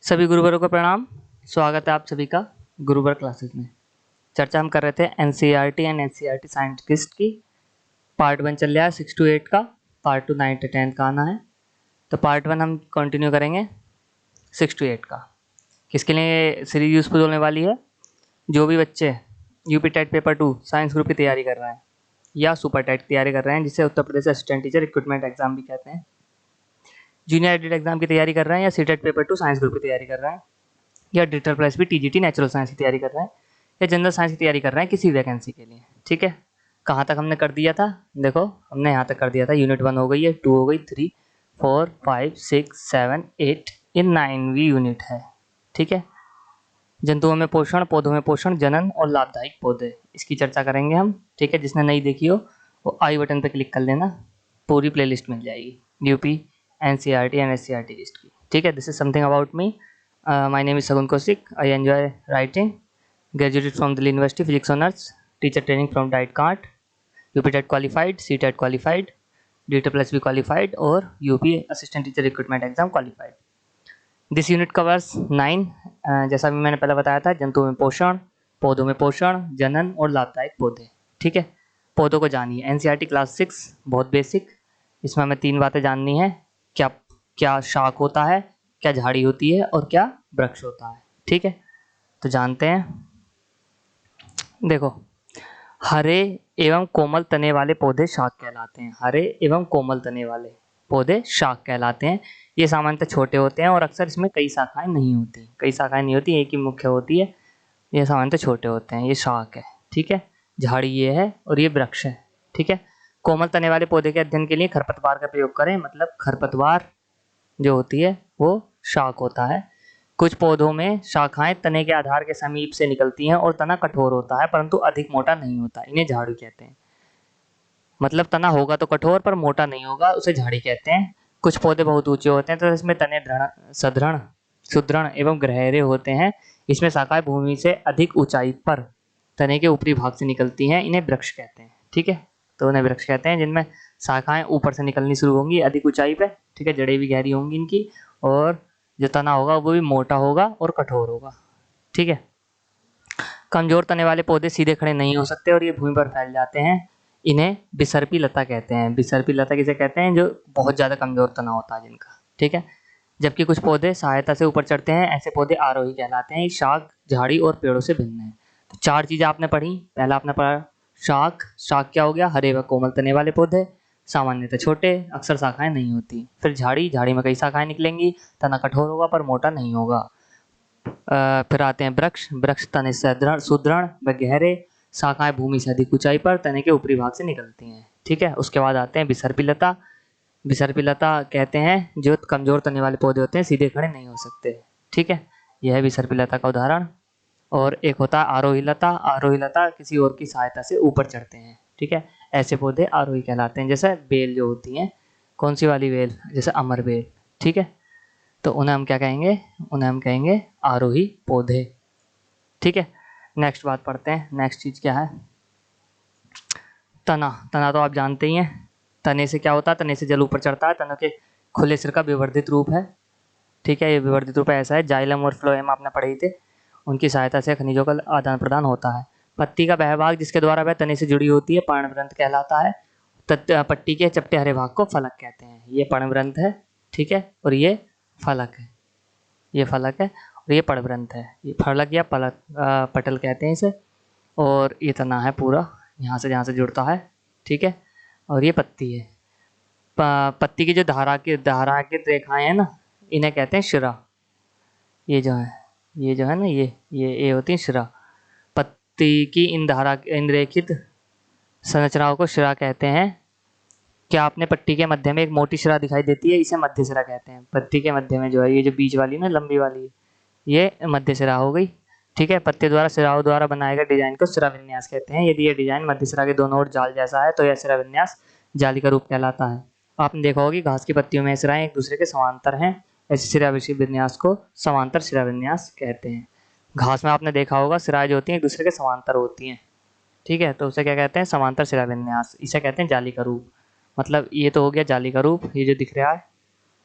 सभी गुरुवरों को प्रणाम। स्वागत है आप सभी का गुरुवर क्लासेस में। चर्चा हम कर रहे थे एनसीईआरटी एंड एनसीईआरटी साइंटिस्ट की। पार्ट 1 चल रहा है 6 to 8 का, पार्ट 2 9 to 10 का आना है। तो पार्ट 1 हम कंटिन्यू करेंगे 6 to 8 का। किसके लिए सीरीज यूजफुल होने वाली है? जो भी बच्चे UP TET paper 2 science group की तैयारी कर रहे हैं या सुपर टेट की तैयारी कर रहे हैं, जिसे Uttar Pradesh assistant teacher recruitment exam भी कहते हैं, जूनियर एडिट एग्जाम की तैयारी कर रहे हैं या सीटेट पेपर 2 साइंस ग्रुप की तैयारी कर रहे हैं, या डिजिटल प्लस भी टीजीटी नेचुरल साइंस की तैयारी कर रहे हैं, या जनरल साइंस की तैयारी कर रहे हैं किसी वैकेंसी के लिए। ठीक है, कहाँ तक हमने कर दिया था? देखो, हमने यहाँ तक कर दिया था। यूनिट 1 हो गई है, 2 हो गई, 3 4 5 6 7 8 ये 9वीं यूनिट है। ठीक है, जंतुओं में पोषण, पौधों में पोषण, जनन और लाभदायक पौधे, इसकी चर्चा करेंगे हम। ठीक है, जिसने नहीं देखी हो वो आई बटन पर क्लिक कर लेना, पूरी प्लेलिस्ट मिल जाएगी UP NCERT and SCERT list की। ठीक है, this is something about me. My name is Sagun Kaushik. I enjoy writing. Graduated from Delhi University, Physics Honours. Teacher training from Diet Cart. UP TET qualified, C TET qualified, DT plus B qualified और UP Assistant Teacher Recruitment Exam qualified. This unit covers 9. जैसा भी मैंने पहले बताया था, जंतुओं में पोषण, पौधों में पोषण, जनन और लाभदायक पौधे। ठीक है, पौधों को जानिए। NCERT क्लास 6 बहुत बेसिक। इसमें हमें 3 बातें जाननी है। क्या क्या शाख होता है, क्या झाड़ी होती है और क्या वृक्ष होता है। ठीक है, तो जानते हैं। देखो, हरे एवं कोमल तने वाले पौधे शाख कहलाते हैं। हरे एवं कोमल तने वाले पौधे शाख कहलाते हैं। ये सामान्यतः छोटे होते हैं और अक्सर इसमें कई शाखाएं नहीं होती। कई शाखाएं नहीं होती, एक ही मुख्य होती है। ये सामान्यतः छोटे होते हैं, ये शाख है। ठीक है, झाड़ी ये है और ये वृक्ष है। ठीक है, कोमल तने वाले पौधे के अध्ययन के लिए खरपतवार का प्रयोग करें। मतलब खरपतवार जो होती है वो शाख होता है। कुछ पौधों में शाखाएं तने के आधार के समीप से निकलती हैं और तना कठोर होता है परंतु अधिक मोटा नहीं होता। इन्हें झाड़ी कहते हैं। मतलब तना होगा तो कठोर पर मोटा नहीं होगा, उसे झाड़ी कहते हैं। कुछ पौधे बहुत ऊंचे होते हैं तो इसमें तने दृढ़ सुदृढ़ एवं गहरे होते हैं। इसमें शाखाएं भूमि से अधिक ऊंचाई पर तने के ऊपरी भाग से निकलती हैं। इन्हें वृक्ष कहते हैं। ठीक है, तो उन्हें वृक्ष कहते हैं जिनमें शाखाएं ऊपर से निकलनी शुरू होंगी अधिक ऊंचाई पे। ठीक है, जड़ें भी गहरी होंगी इनकी और जो तना होगा वो भी मोटा होगा और कठोर होगा। ठीक है, कमजोर तने वाले पौधे सीधे खड़े नहीं हो सकते और ये भूमि पर फैल जाते हैं। इन्हें बिसर्पी लता कहते हैं। बिसर्पी लता किसे कहते हैं? जो बहुत ज़्यादा कमजोर तना होता है जिनका। ठीक है, जबकि कुछ पौधे सहायता से ऊपर चढ़ते हैं, ऐसे पौधे आरोही कहलाते हैं। शाख, झाड़ी और पेड़ों से भिन्न है। तो 4 चीज़ें आपने पढ़ी। पहला आपने पढ़ा शाख। शाख क्या हो गया? हरे व कोमल तने वाले पौधे, सामान्यतः छोटे, अक्सर शाखाएं नहीं होती। फिर झाड़ी, झाड़ी में कई शाखाएं निकलेंगी, तना कठोर होगा पर मोटा नहीं होगा। फिर आते हैं वृक्ष। वृक्ष तने से सुदृढ़ व गहरे, शाखाएं भूमि से अधिक ऊंचाई पर तने के ऊपरी भाग से निकलती हैं। ठीक है, उसके बाद आते हैं बिसर्पी लता। बिसर्पी लता कहते हैं जो कमजोर तने वाले पौधे होते हैं, सीधे खड़े नहीं हो सकते। ठीक है, यह है बिसर्पी लता का उदाहरण। और एक होता है आरोही लता। आरोही लता किसी और की सहायता से ऊपर चढ़ते हैं। ठीक है, ऐसे पौधे आरोही कहलाते हैं। जैसे बेल जो होती हैं, कौन सी वाली बेल? जैसे अमर बेल। ठीक है, तो उन्हें हम क्या कहेंगे? उन्हें हम कहेंगे आरोही पौधे। ठीक है, नेक्स्ट बात पढ़ते हैं। नेक्स्ट चीज़ क्या है? तना। तना तो आप जानते ही हैं। तने से क्या होता है? तने से जल ऊपर चढ़ता है। तना के खुले सिर का विवर्धित रूप है। ठीक है, ये विवर्धित रूप ऐसा है। जाइलम और फ्लोएम आपने पढ़े थे, उनकी सहायता से खनिजों का आदान प्रदान होता है। पत्ती का वह भाग जिसके द्वारा वह तने से जुड़ी होती है पर्णवृंत कहलाता है। पट्टी के चपटे हरे भाग को फलक कहते हैं। ये पर्णवृंत है। ठीक है, और ये फलक है। ये फलक है और ये पर्णवृंत है। ये फलक या पलक पटल कहते हैं इसे। और ये तना है पूरा, यहाँ से जहाँ से जुड़ता है। ठीक है, और ये पत्ती है। पत्ती की जो धाराकृत रेखाएं हैं ना, इन्हें कहते हैं शिरा। ये जो है ना, ये होती है शिरा। पत्ती की इन रेखित संरचनाओं को शिरा कहते हैं। क्या आपने पट्टी के मध्य में एक मोटी शिरा दिखाई देती है? इसे मध्य शिरा कहते हैं। पत्ती के मध्य में जो है, ये जो बीच वाली ना, लंबी वाली, ये मध्य शिरा हो गई। ठीक है, पत्ते द्वारा शिराओं द्वारा बनाए गए डिजाइन को शिरा विन्यास कहते हैं। यदि ये डिजाइन मध्य शिरा के दोनों ओर जाल जैसा है तो यह शिरा विन्यास जाली का रूप कहलाता है। आपने देखा होगा कि घास की पत्तियों में शिराएं एक दूसरे के समांतर हैं। ऐसे शिरा विन्यास को समांतर शिरा विन्यास कहते हैं। घास में आपने देखा होगा शिराएं जो होती हैं एक दूसरे के समांतर होती हैं। ठीक है, तो उसे क्या कहते हैं? समांतर शिरा विन्यास। इसे कहते हैं जाली का रूप। मतलब ये तो हो गया जाली का रूप, ये जो दिख रहा है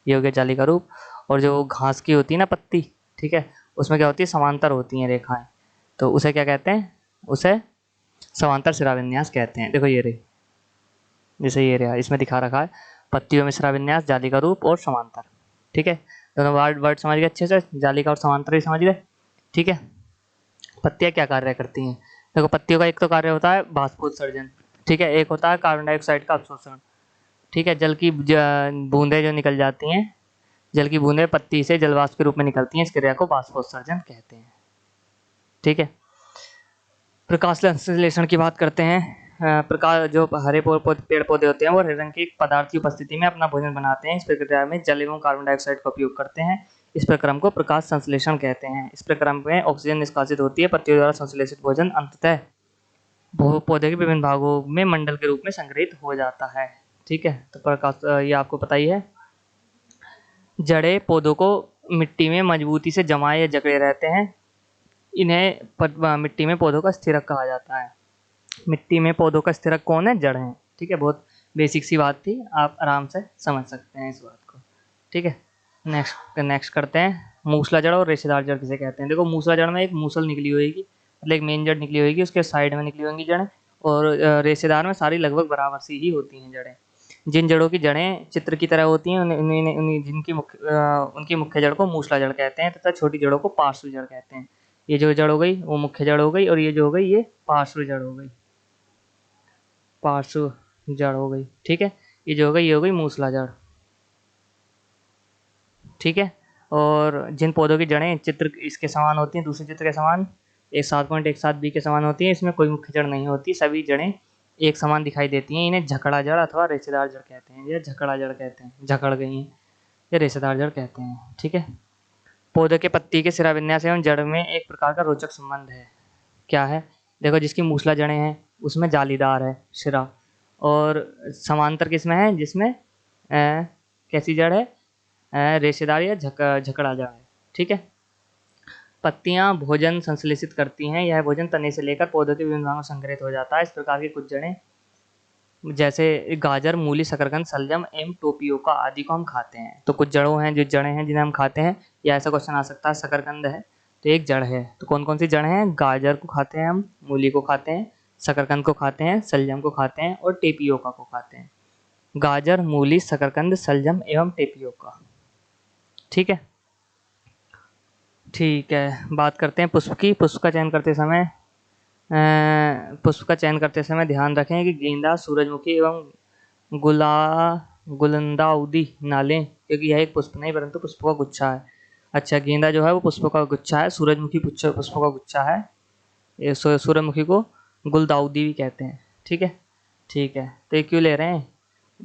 ये हो गया जाली का रूप। और जो घास की होती है ना पत्ती, ठीक है, उसमें क्या होती है, समांतर होती हैं रेखाएं, तो उसे क्या कहते हैं, उसे समांतर शिराविन्यास कहते हैं। देखो ये रही, जैसे ये रहा, इसमें दिखा रखा है पत्तियों में शिराविन्यास, जाली का रूप और समांतर। ठीक है, दोनों वर्ड समझ गए अच्छे से, जाली का और समांतर भी समझ गए। ठीक है, पत्तियां क्या कार्य करती हैं, देखो पत्तियों का एक तो कार्य होता है बाष्पोत्सर्जन, ठीक है, एक होता है कार्बन डाइऑक्साइड का अवशोषण। ठीक है, जल की बूंदें जो निकल जाती हैं, जल की बूंदें पत्ती से जलवाष्प के रूप में निकलती हैं, इस क्रिया को बाष्पोत्सर्जन कहते हैं। ठीक है, प्रकाश संश्लेषण की बात करते हैं। प्रकाश, जो हरे पेड़ पौधे होते हैं वो हरे रंग के पदार्थ की उपस्थिति में अपना भोजन बनाते हैं। इस प्रक्रिया में जल एवं कार्बन डाइऑक्साइड का उपयोग करते हैं। इस प्रक्रम को प्रकाश संश्लेषण कहते हैं। इस प्रक्रम में ऑक्सीजन निष्कासित होती है, पत्तियों द्वारा संश्लेषित भोजन अंततः पौधे के विभिन्न भागों में मंडल के रूप में संग्रहित हो जाता है। ठीक है, तो प्रकाश ये आपको पता ही है। जड़ें पौधों को मिट्टी में मजबूती से जमाए या जकड़े रहते हैं, इन्हें मिट्टी में पौधों का स्थिरक कहा जाता है। मिट्टी में पौधों का स्थिरक कौन है, जड़ है। ठीक है, बहुत बेसिक सी बात थी, आप आराम से समझ सकते हैं इस बात को। ठीक है, नेक्स्ट करते हैं, मूसला जड़ और रेशेदार जड़ किसे कहते हैं। देखो मूसला जड़ में एक मूसल निकली होगी, मतलब एक मेन जड़ निकली होगी, उसके साइड में निकली होंगी जड़ें, और रेशेदार में सारी लगभग बराबर सी ही होती हैं जड़ें। जिन जड़ों की जड़ें चित्र की तरह होती हैं उनकी मुख्य जड़ को मूसला जड़ कहते हैं, तथा छोटी जड़ों को पार्श्व जड़ कहते हैं। ये जो जड़ हो गई वो मुख्य जड़ हो गई, और ये जो हो गई ये पार्श्व जड़ हो गई, पार्श्व जड़ हो गई। ठीक है, ये जो हो गई ये हो गई मूसला जड़। ठीक है, और जिन पौधों की जड़ें चित्र इसके समान होती हैं, दूसरे चित्र के समान, एक 7.17 बी के समान होती हैं, इसमें कोई मुख्य जड़ नहीं होती, सभी जड़ें एक समान दिखाई देती हैं, इन्हें झकड़ा जड़ अथवा रेशेदार जड़ कहते हैं। या झकड़ा जड़ कहते हैं, झकड़ गई हैं, या रेशेदार जड़ कहते हैं। ठीक है, पौधे के पत्ती के शिराविन्यास एवं जड़ में एक प्रकार का रोचक संबंध है। क्या है, देखो जिसकी मूसला जड़ें हैं उसमें जालीदार है शिरा, और समांतर किसमें है, जिसमें कैसी जड़ है, रेशेदार या झकड़ा जड़ है। ठीक है, पत्तियां भोजन संश्लेषित करती हैं, यह भोजन तने से लेकर पौधों के विभिन्न भागों में संग्रहित हो जाता है। इस प्रकार की कुछ जड़ें जैसे गाजर, मूली, शकरकंद, शलजम एवं टोपियोका आदि को हम खाते हैं। तो कुछ जड़ों हैं, जो जड़ें हैं जिन्हें हम खाते हैं, या ऐसा क्वेश्चन आ सकता है, शकरकंद है तो एक जड़ है, तो कौन कौन सी जड़ हैं, गाजर को खाते हैं हम, मूली को खाते हैं, शकरकंद को खाते हैं, शलजम को खाते हैं, और टेपियोका को खाते हैं। गाजर, मूली, शकरकंद, शलजम एवं टेपियोका। ठीक है, ठीक है, बात करते हैं पुष्प की। पुष्प का चयन करते समय ध्यान रखें कि गेंदा, सूरजमुखी एवं गुलदाउदी ना लें, क्योंकि यह एक पुष्प नहीं परंतु पुष्पों का गुच्छा है। अच्छा, गेंदा जो है वो पुष्पों का गुच्छा है, सूरजमुखी पुष्पों का गुच्छा है, ये सूरजमुखी को गुलदाउदी भी कहते हैं। ठीक है, ठीक है, तो ये क्यों ले रहे हैं,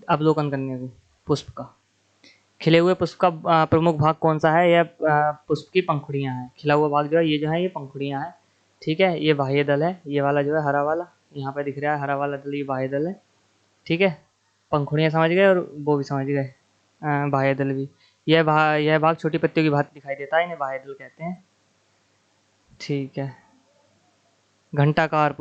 अवलोकन करने को पुष्प का। खिले हुए पुष्प का प्रमुख भाग कौन सा है, यह पुष्प की पंखुड़ियाँ हैं। खिला हुआ भाग जो है ये जो है ये पंखुड़ियाँ हैं। ठीक है, ये बाह्य दल है, ये वाला जो है हरा वाला यहाँ पे दिख रहा है, हरा वाला दल ये बाह्य दल है। ठीक है, पंखुड़ियाँ समझ गए, और वो भी समझ गए, बाह्य दल भी। यह भाग छोटी पत्तियों की भांति दिखाई देता है, इन्हें बाह्य दल कहते हैं। ठीक है, घंटाकार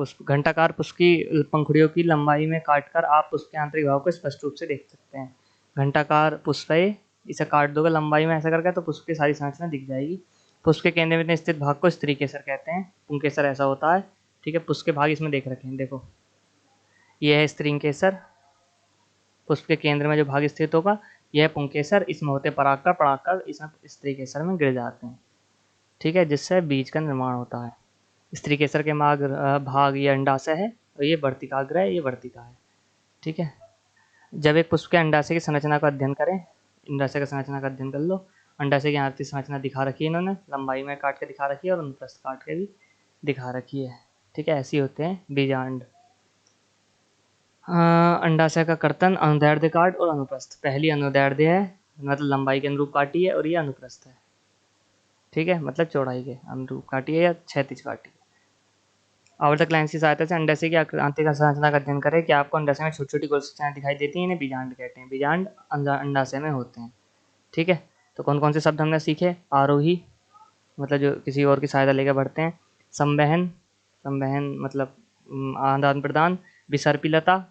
पुष्प की पंखुड़ियों की लंबाई में काटकर आप पुष्प के आंतरिक भाग को स्पष्ट रूप से देख सकते हैं। घंटाकार पुष्प है, इसे काट दोगे लंबाई में ऐसा करके तो पुष्प की सारी संरचना दिख जाएगी। पुष्प के केंद्र में स्थित भाग को स्त्री केसर कहते हैं, पुंकेसर ऐसा होता है। ठीक है, पुष्प के भाग इसमें देख रखे हैं, देखो ये है स्त्रीन केसर, पुष्प के केंद्र में जो भाग स्थित होगा यह है पुंकेसर, इसमें होते परागकण इसमें स्त्री केसर में गिर जाते हैं। ठीक है, जिससे बीज का निर्माण होता है। स्त्री केसर के भाग ये अंडाशय है, और ये वर्तिकाग्र है, ये वर्तिका है। ठीक है, जब एक पुष्प के अंडाशय की संरचना का अध्ययन करें, अंडाशय की संरचना का अध्ययन कर लो। अंडाशय की आंतरिक संरचना दिखा रखी है इन्होंने, लंबाई में काट के दिखा रखी है, और अनुप्रस्थ काट के भी दिखा रखी है। ठीक है, ऐसी होते हैं बीजांड। अंडाशय का कर्तन अनुदैर्ध्य काट और अनुप्रस्थ, पहली अनुदैर्ध्य है मतलब लंबाई के अनुरूप काटी है, और ये अनुप्रस्थ है। ठीक है, मतलब चौड़ाई के अनुरूप काटी है या क्षैतिज काटी है। आवर्तक लेंस की सहायता से अंडाशय की आंतरिक संरचना का अध्ययन करें कि आपको अंडाशय में छोटी छोटी कोशिकाएं दिखाई देती हैं, इन्हें बीजांड कहते हैं। बीजांड अंडाशय में होते हैं। ठीक है, तो कौन कौन से शब्द हमने सीखे, आरोही मतलब जो किसी और की सहायता लेकर बढ़ते हैं, संवहन, संवहन मतलब आदान प्रदान, विसर्पिलता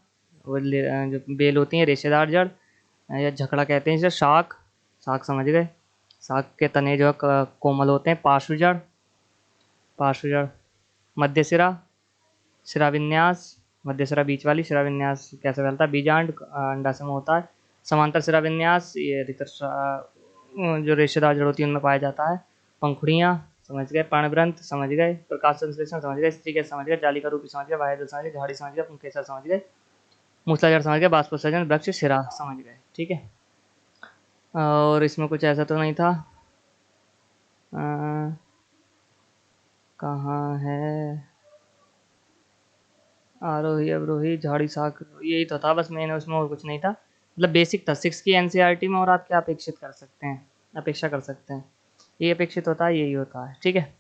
जो बेल होती है, रेशेदार जड़ या झकड़ा कहते हैं इसे, शाख, शाख समझ गए, शाक के तने जो है कोमल होते हैं। पार्श्वजड़, पार्श्वजड़, मध्यसिरा, शिराविन्यास, मध्यसिरा बीच वाली, शिराविन्यास कैसे फैलता है, बीजांड अंडाशय में होता है। समांतर शिराविन्यास ये अधिकतर जो रेशेदार जड़ होती है उनमें पाया जाता है। पंखुड़ियाँ समझ गए, पर्णग्रंथ समझ गए, प्रकाश संश्लेषण समझ गए, स्त्रीगैस समझ गए, जालिका रूपी समझ गए, वायुजल समझ गए, झाड़ी समझ गए, पुंकेसर समझ गए, मूसलाधार समझ गए, बाष्पोत्सर्जन, वृक्ष, शिरा समझ गए। ठीक है, और इसमें कुछ ऐसा तो नहीं था। कहाँ है, आरोही अवरोही झाड़ी शाख, यही तो था बस मेन, उसमें और कुछ नहीं था। मतलब बेसिक था 6 की एनसीईआरटी में, और आप क्या अपेक्षित कर सकते हैं, अपेक्षा कर सकते हैं, ये अपेक्षित होता है, यही होता है। ठीक है,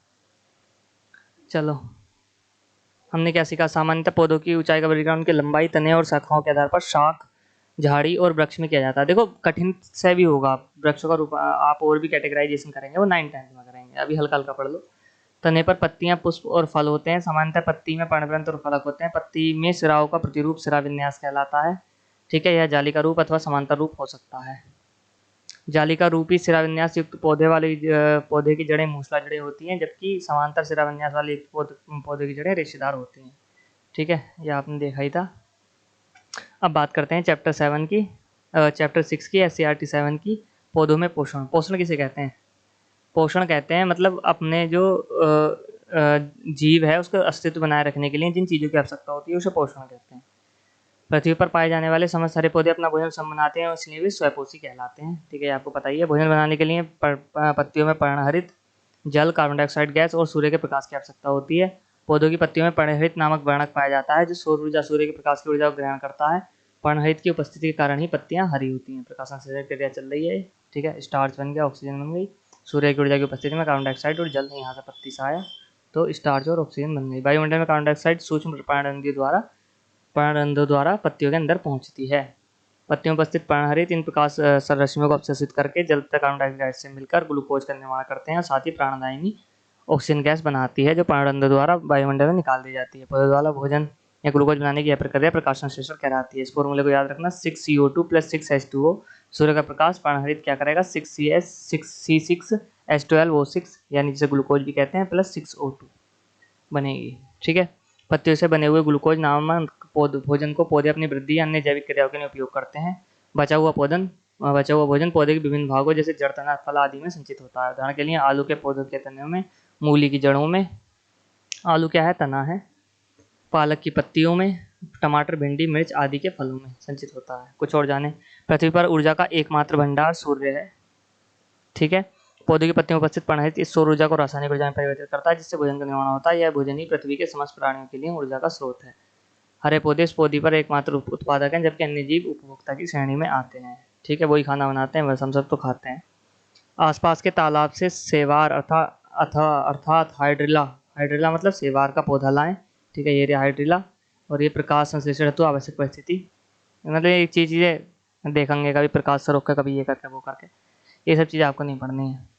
चलो हमने क्या सीखा। सामान्यतः पौधों की ऊंचाई का वर्गीकरण उनकी लंबाई, तने और शाखाओं के आधार पर शाख, झाड़ी और वृक्ष में किया जाता है। देखो कठिन से भी होगा, वृक्षों का रूप आप और भी कैटेगराइजेशन करेंगे, वो 9th-10th में करेंगे, अभी हल्का हल्का पढ़ लो। तने पर पत्तियां, पुष्प और फल होते हैं। सामान्यतः पत्ती में पर्णग्रंथ और फलक होते हैं। पत्ती में सिराओं का प्रतिरूप शिराविन्यास कहलाता है। ठीक है, यह जाली का रूप अथवा समांतर रूप हो सकता है। जाली का रूपी शिराविन्यास युक्त पौधे की जड़ें मूसला जड़ें होती हैं, जबकि समांतर शिराविन्यास वाले पौधे की जड़ें रेशेदार होती हैं। ठीक है, यह आपने देखा ही था। अब बात करते हैं चैप्टर 6 की, SCERT 7 की, पौधों में पोषण। पोषण किसे कहते हैं? पोषण कहते हैं मतलब अपने जो जीव है उसका अस्तित्व बनाए रखने के लिए जिन चीज़ों की आवश्यकता होती है उसे पोषण कहते हैं। पृथ्वी पर पाए जाने वाले समस्त सारे पौधे अपना भोजन स्वयं बनाते हैं और इसलिए वे स्वयंपोषी कहलाते हैं। ठीक है, आपको पता ही है। भोजन बनाने के लिए पत्तियों में पर्णहरित, जल, कार्बन डाइऑक्साइड गैस और सूर्य के प्रकाश की आवश्यकता होती है। पौधों की पत्तियों में पर्णहरित नामक वर्णक पाया जाता है जो सौर ऊर्जा, सूर्य के प्रकाश की ऊर्जा को ग्रहण करता है। पर्णहरित की उपस्थिति के कारण ही पत्तियां हरी होती हैं। प्रकाश संश्लेषण क्रिया चल रही है। ठीक है, स्टार्च बन गया, ऑक्सीजन बन गई। सूर्य की ऊर्जा की उपस्थिति में कार्बन डाइऑक्साइड और जल यहाँ से पत्ती से आया तो स्टार्च और ऑक्सीजन बन गई। वायुमंडल में कार्बन डाइऑक्साइड सूक्ष्म पर्णरंध्रों द्वारा पत्तियों के अंदर पहुंचती है। पत्तियों में उपस्थित पर्णहरित इन प्रकाश संरश्मियों को अवशोषित करके जल तथा कार्बन डाइऑक्साइड से मिलकर ग्लूकोज का निर्माण करते हैं और साथ ही प्राणदायिनी ऑक्सीजन गैस बनाती है जो पर्णरंध्र द्वारा वायुमंडल में निकाल दी जाती है। पौधों द्वारा भोजन या ग्लूकोज बनाने की यह प्रक्रिया प्रकाश संश्लेषण कहलाती है। इस फॉर्मूले को याद रखना, 6CO2 + 6H2O। सूर्य का प्रकाश पर्णहरित क्या करेगा, 6C6H12O6 यानी जिसे ग्लूकोज भी कहते हैं प्लस 6O2 बनेगी। ठीक है, पत्तियों से बने हुए ग्लूकोज नामक भोजन को पौधे अपनी वृद्धि अन्य जैविक क्रियाओं के लिए उपयोग करते हैं। बचा हुआ भोजन पौधे के विभिन्न भागों जैसे जड़, तना, फल आदि में संचित होता है। उदाहरण के लिए आलू के पौधों के तने में, मूली की जड़ों में, आलू क्या है, तना है, पालक की पत्तियों में, टमाटर, भिंडी, मिर्च आदि के फलों में संचित होता है। कुछ और जाने। पृथ्वी पर ऊर्जा का एकमात्र भंडार सूर्य है। ठीक है, पौधे की पत्तियों में उपस्थित पर्णहरित इस सौर ऊर्जा को रासायनिक ऊर्जा में परिवर्तित करता है जिससे भोजन का निर्माण होता है। यह भोजन ही पृथ्वी के समस्त प्राणियों के लिए ऊर्जा का स्रोत है। हरे पौधे इस पौधे पर एकमात्र उत्पादक हैं जबकि अन्य जीव उपभोक्ता की श्रेणी में आते हैं। ठीक है, वही खाना बनाते हैं, बस हम सब तो खाते हैं। आसपास के तालाब से सेवार अर्थात हाइड्रिला मतलब सेवार का पौधा लाएं। ठीक है, ये रहा हाइड्रिला, और ये प्रकाश संश्लेषण हेतु आवश्यक परिस्थिति, मतलब एक चीज़ें देखेंगे, कभी प्रकाश से रोक के, कभी ये करके वो करके, ये सब चीज़ें आपको नहीं पढ़नी है।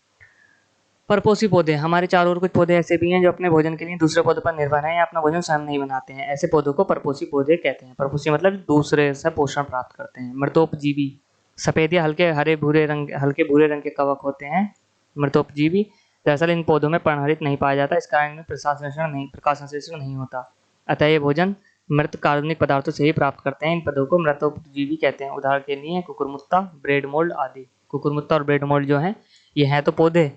परपोषी पौधे, हमारे चारों ओर कुछ पौधे ऐसे भी हैं जो अपने भोजन के लिए दूसरे पौधों पर निर्भर हैं या अपना भोजन स्वयं नहीं बनाते हैं। ऐसे पौधों को परपोषी पौधे कहते हैं। परपोषी मतलब दूसरे से पोषण प्राप्त करते हैं। मृतोपजीवी, सफेद या हल्के भूरे रंग के कवक होते हैं मृतोपजीवी। दरअसल इन पौधों में पर्णहरित नहीं पाया जाता, इस कारण इनमें प्रकाश संश्लेषण नहीं होता, अतः ये भोजन मृत कार्बनिक पदार्थों से ही प्राप्त करते हैं। इन पौधों को मृतोपजीवी कहते हैं। उदाहरण के लिए कुकुरमुत्ता, ब्रेड मोल्ड आदि। कुकुरमुत्ता और ब्रेड मोल्ड जो हैं ये हैं तो पौधे।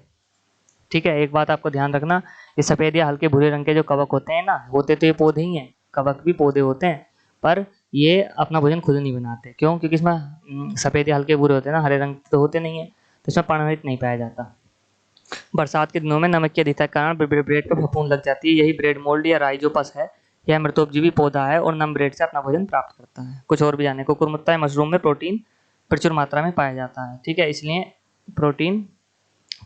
ठीक है, एक बात आपको ध्यान रखना, ये सफ़ेद या हल्के भूरे रंग के जो कवक होते हैं ना, होते तो ये पौधे ही हैं, कवक भी पौधे होते हैं, पर ये अपना भोजन खुद नहीं बनाते। क्यों? क्योंकि इसमें सफ़ेद या हल्के भूरे होते हैं ना, हरे रंग तो होते नहीं है, तो इसमें पर्णहरित नहीं पाया जाता। बरसात के दिनों में नमक की अधिकता के कारण ब्रेड पर फफूंद लग जाती है, यही ब्रेड मोल्ड या राइजोपस है। यह मृतोपजीवी पौधा है और नम ब्रेड से अपना भोजन प्राप्त करता है। कुछ और भी जाने। कुकुरमुत्ता या मशरूम में प्रोटीन प्रचुर मात्रा में पाया जाता है। ठीक है, इसलिए प्रोटीन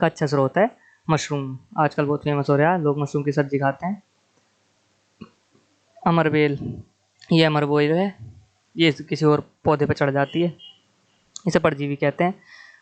का अच्छा स्रोत है मशरूम। आजकल बहुत फेमस हो रहा है, लोग मशरूम की सब्जी खाते हैं। अमरबेल, ये अमरबेल है, ये किसी और पौधे पर चढ़ जाती है, इसे परजीवी कहते हैं।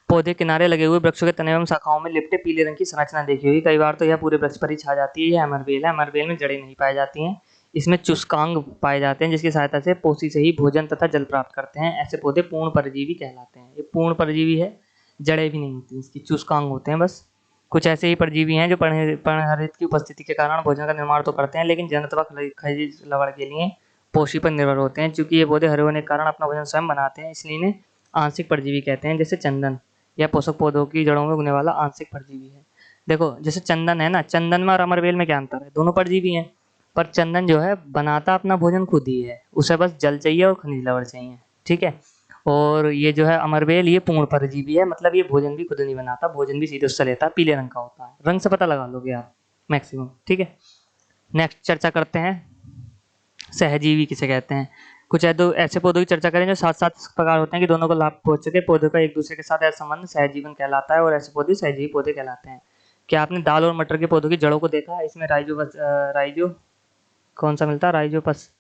पौधे किनारे लगे हुए वृक्षों के तने एवं शाखाओं में लिपटे पीले रंग की संरचना देखी हुई, कई बार तो यह पूरे वृक्ष पर ही छा जाती है। यह अमरबेल है। अमरबेल में जड़ें नहीं पाई जाती हैं, इसमें चुस्कांग पाए जाते हैं जिसकी सहायता से पोषी से ही भोजन तथा जल प्राप्त करते हैं। ऐसे पौधे पूर्ण परजीवी कहलाते हैं। ये पूर्ण परजीवी है, जड़ें भी नहीं होती इसकी, चूसकांग होते हैं बस। कुछ ऐसे ही परजीवी हैं जो पर्णहरित की उपस्थिति के कारण भोजन का निर्माण तो करते हैं, लेकिन जनत व खनिज लवण के लिए पोषी पर निर्भर होते हैं। चूंकि ये पौधे हरे होने के कारण अपना भोजन स्वयं बनाते हैं, इसलिए इन्हें आंशिक परजीवी कहते हैं। जैसे चंदन, यह पोषक पौधों की जड़ों में उगने वाला आंशिक परजीवी है। देखो जैसे चंदन है ना, चंदन में और अमरवेल में क्या अंतर है? दोनों परजीवी हैं, पर चंदन जो है बनाता अपना भोजन खुद ही है, उसे बस जल चाहिए और खनिज लवण चाहिए, ठीक है। और ये जो है अमरवेल, ये पूर्ण परजीवी है, मतलब ये भोजन भी खुद नहीं बनाता, भोजन भी सीधे उससे लेता है, पीले रंग का होता है, रंग से पता लगा लोगे आप मैक्सिमम, ठीक है। नेक्स्ट चर्चा करते हैं सहजीवी किसे कहते हैं। कुछ ऐसे पौधों की चर्चा करें जो साथ साथ इस प्रकार होते हैं कि दोनों को लाभ पहुंच सके। पौधों का एक दूसरे के साथ ऐसा संबंध सहजीवन कहलाता है, और ऐसे पौधे सहजीवी पौधे कहलाते हैं। क्या आपने दाल और मटर के पौधों की जड़ों को देखा है? इसमें राइजो कौन सा मिलता है? राइजोपस।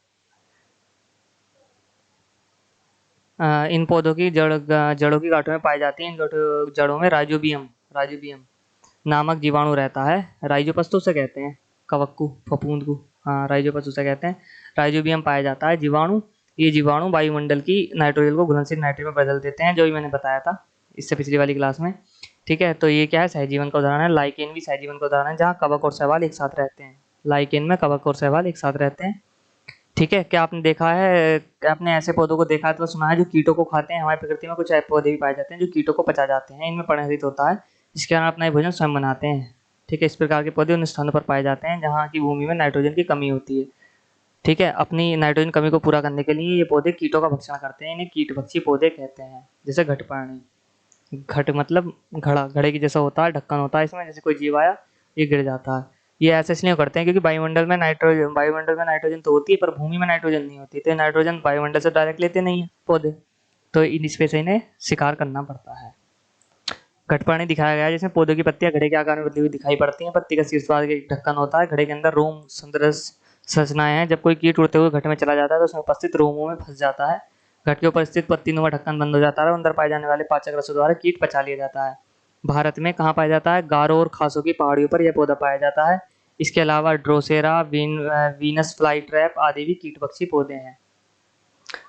इन पौधों की जड़ों की गांठों में पाई जाती है। इन जड़ों में राइजोबियम नामक जीवाणु रहता है। राइजोपस तो उसे कहते हैं, कवक को, फफूंद को। हाँ, राइजोपस उसे कहते हैं। राइजोबियम पाया जाता है जीवाणु। ये जीवाणु वायुमंडल की नाइट्रोजन को घुलनशील नाइट्रोजन में बदल देते हैं, जो भी मैंने बताया था इससे पिछली वाली क्लास में, ठीक है। तो ये क्या है? सहजीवन का उदाहरण है। लाइकेन भी सहजीवन का उदाहरण है, जहाँ कवक और शैवाल एक साथ रहते हैं। लाइकेन में कवक और शैवाल एक साथ रहते हैं, ठीक है। क्या आपने देखा है, क्या आपने ऐसे पौधों को देखा है तो सुना है जो कीटों को खाते हैं? हमारी प्रकृति में कुछ ऐसे पौधे भी पाए जाते हैं जो कीटों को पचा जाते हैं, इनमें पर्णहरित होता है, जिसके कारण अपना ये भोजन स्वयं बनाते हैं, ठीक है। इस प्रकार के पौधे उन स्थानों पर पाए जाते हैं जहाँ की भूमि में नाइट्रोजन की कमी होती है, ठीक है। अपनी नाइट्रोजन कमी को पूरा करने के लिए ये पौधे कीटों का भक्षण करते हैं, इन्हें कीटभक्षी पौधे कहते हैं। जैसे घटपर्णी, घट मतलब घड़ा, घड़े की जैसा होता है, ढक्कन होता है इसमें, जैसे कोई जीव आया ये गिर जाता है। ये ऐसे इसलिए करते हैं क्योंकि वायुमंडल में नाइट्रोजन तो होती है, पर भूमि में नाइट्रोजन नहीं होती, तो नाइट्रोजन वायुमंडल से डायरेक्ट लेते नहीं है पौधे, तो इन इस वजह से इन्हें शिकार करना पड़ता है। घटपर्णी दिखाया गया है जिसमें पौधों की पत्तियां घड़े के आकार में बदली हुई दिखाई पड़ती हैं। पत्ती का शीर्ष भाग एक ढक्कन होता है, घड़े के अंदर रोम सदृश संरचनाएं हैं। जब कोई कीट उड़ते हुए घट में चला जाता है तो उसमें उपस्थित रोमों में फंस जाता है। घट के ऊपर स्थित पत्ती नुमा ढक्कन बंद हो जाता है और अंदर पाए जाने वाले पाचक रसों द्वारा कीट पचा लिया जाता है। भारत में कहाँ पाया जाता है? गारो और खासों की पहाड़ियों पर यह पौधा पाया जाता है। इसके अलावा ड्रोसेरा, वीनस फ्लाई ट्रैप आदि भी कीटभक्षी पौधे हैं।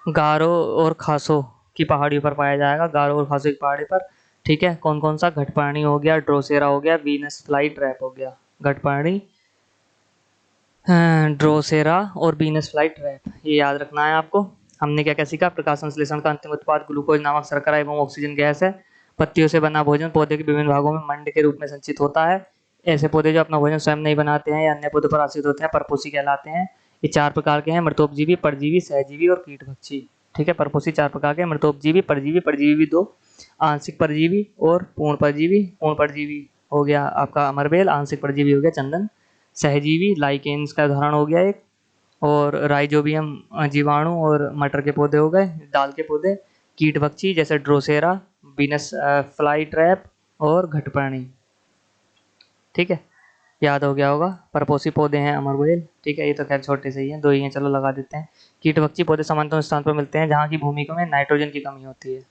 गारो और खासों की पहाड़ियों पर पाया जाएगा, गारो और खासों की पहाड़ी पर, ठीक है। कौन कौन सा? घटपर्णी हो गया, ड्रोसेरा हो गया, वीनस फ्लाई ट्रैप हो गया। घटपर्णी, ड्रोसेरा और वीनस फ्लाई ट्रैप, ये याद रखना है आपको। हमने क्या क्या सीखा? प्रकाश संश्लेषण का अंतिम उत्पाद ग्लूकोज नामक शर्करा एवं ऑक्सीजन गैस है। पत्तियों से बना भोजन पौधे के विभिन्न भागों में मंड के रूप में संचित होता है। ऐसे पौधे जो अपना भोजन स्वयं नहीं बनाते हैं या अन्य पौधों पर आश्रित होते हैं परपोषी कहलाते हैं। ये चार प्रकार के हैं: मृतोपजीवी, परजीवी, सहजीवी और कीटभक्षी, ठीक है। परपोषी चार प्रकार के: मृतोपजीवी, परजीवी, परजीवी भी दो, आंशिक परजीवी और पूर्ण परजीवी। पूर्ण परजीवी हो गया आपका अमरबेल, आंशिक परजीवी हो गया चंदन, सहजीवी लाइकेन्स का उदाहरण हो गया एक, और राइजोबियम जीवाणु और मटर के पौधे हो गए, दाल के पौधे। कीटभक्षी जैसे ड्रोसेरा, बीनस फ्लाई ट्रैप और घटपर्णी, ठीक है, याद हो गया होगा। परपोषी पौधे हैं अमरबेल, ठीक है। ये तो खैर छोटे से ही हैं, दो ही हैं, चलो लगा देते हैं। कीटभक्षी पौधे सामान्यतः उस स्थान पर मिलते हैं जहाँ की भूमि में नाइट्रोजन की कमी होती है।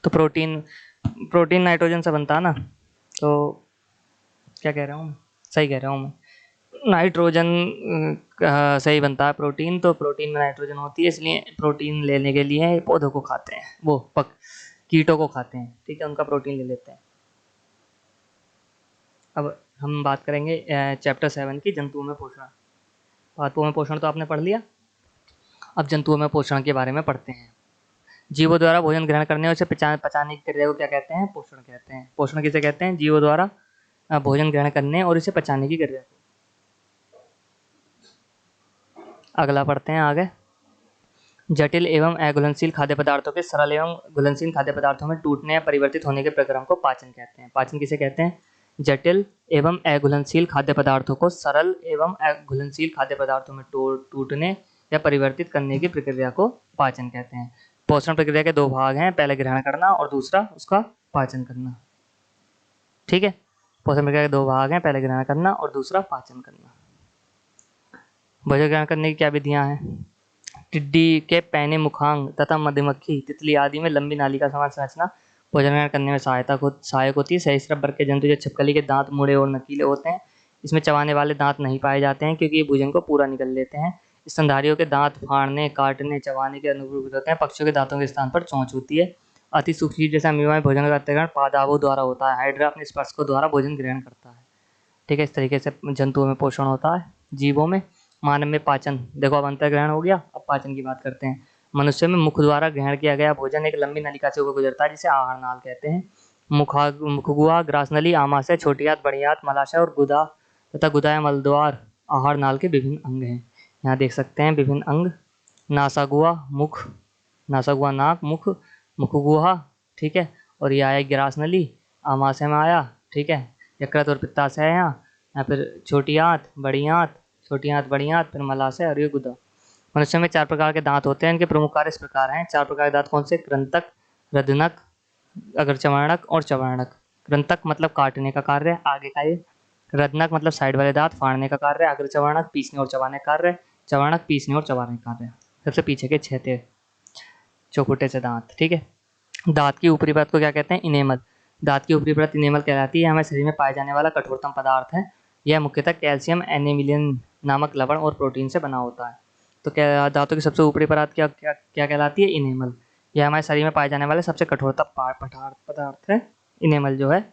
तो प्रोटीन प्रोटीन नाइट्रोजन से बनता है ना, तो क्या कह रहा हूँ, सही कह रहा हूँ मैं, नाइट्रोजन से ही बनता है प्रोटीन। तो प्रोटीन में नाइट्रोजन होती है, इसलिए प्रोटीन लेने के लिए पौधों को खाते हैं, वो कीटों को खाते हैं, ठीक है, उनका प्रोटीन ले लेते हैं। अब हम बात करेंगे चैप्टर 7 की, जंतुओं में पोषण। धातुओं में पोषण तो आपने पढ़ लिया, अब जंतुओं में पोषण के बारे में पढ़ते हैं। जीवों द्वारा भोजन ग्रहण करने और उसे पचाने की क्रिया को क्या कहते हैं? पोषण कहते हैं। पोषण किसे कहते हैं? जीवों द्वारा भोजन ग्रहण करने और इसे पचाने की क्रिया को। अगला पढ़ते हैं आगे। जटिल एवं अघुलनशील खाद्य पदार्थों के सरल एवं घुलनशील खाद्य पदार्थों में टूटने या परिवर्तित होने के प्रक्रम को पाचन कहते हैं। पाचन किसे कहते हैं? जटिल एवं अघुलनशील खाद्य पदार्थों को सरल एवं घुलनशील खाद्य पदार्थों में टूटने या परिवर्तित करने की प्रक्रिया को पाचन कहते हैं। पोषण प्रक्रिया के दो भाग हैं, पहले ग्रहण करना और दूसरा उसका पाचन करना, ठीक है। पोषण प्रक्रिया के दो भाग हैं, पहले ग्रहण करना और दूसरा पाचन करना। भोजन ग्रहण करने की क्या विधियां हैं? टिड्डी के पैने, मुखांग तथा मधुमक्खी, तितली आदि में लंबी नालिका समान संरचना भोजन ग्रहण करने में सहायक होती है। सरीसृप वर्ग के जंतु जो छिपकली के दांत मुड़े और नकीले होते हैं, इसमें चबाने वाले दांत नहीं पाए जाते हैं क्योंकि ये भोजन को पूरा निगल लेते हैं। स्तनधारियों के दांत फाड़ने, काटने, चबाने के अनुकूल होते हैं। पक्षियों के दांतों के स्थान पर चोंच होती है अति सूक्ष्म जीव जैसे अमीबाएं भोजन का अत्यग्रहण पादाभों द्वारा होता है। हाइड्रा अपने स्पर्श को द्वारा भोजन ग्रहण करता है। ठीक है, इस तरीके से जंतुओं में पोषण होता है, जीवों में। मानव में पाचन, देखो अब अंतर्ग्रहण हो गया, अब पाचन की बात करते हैं। मनुष्य में मुख द्वारा ग्रहण किया गया भोजन एक लंबी नलिका से होकर गुजरता है जिसे आहार नाल कहते हैं। मुखगुहा, ग्रासनली, आमाशय, छोटी आंत, बड़ी आंत, मलाशय और गुदा तथा गुदा या मलद्वार आहार नाल के विभिन्न अंग हैं। यहाँ देख सकते हैं विभिन्न अंग। नासागुहा मुख, नासागुहा नाक, मुख, मुखगुहा, ठीक है। और ये आया ग्रासनली, आमाशय में आया, ठीक है। यकृत और पित्ताशय है यहाँ फिर छोटी आंत, बड़ी आंत, छोटी आंत, बड़ी आंत, फिर मलाशय और ये गुदा। मनुष्य में 4 प्रकार के दांत होते हैं। इनके प्रमुख कार्य इस प्रकार हैं। 4 प्रकार के दांत कौन से? कृंतक, रदनक, अग्रचर्वणक और चर्वणक। कृंतक मतलब काटने का कार्य, आगे का ये। रदनक मतलब साइड वाले दांत, फाड़ने का कार्य। अग्रचर्वणक पीसने और चबाने का कार्य। चर्वणक पीसने और चबाने का कार्य। सबसे पीछे के 6 थे चौखुटे से दांत, ठीक है। दांत की ऊपरी परत को क्या कहते हैं? इनेमल। दांत की ऊपरी परत इनेमल कहलाती है। हमारे शरीर में पाए जाने वाला कठोरतम पदार्थ है। यह मुख्यतः कैल्शियम एनेमिलिन नामक लवण और प्रोटीन से बना होता है। तो क्या दांतों की सबसे ऊपरी परत क्या क्या क्या कहलाती है? इनेमल। यह हमारे शरीर में पाए जाने वाले सबसे कठोरतम पदार्थ है। इनेमल जो है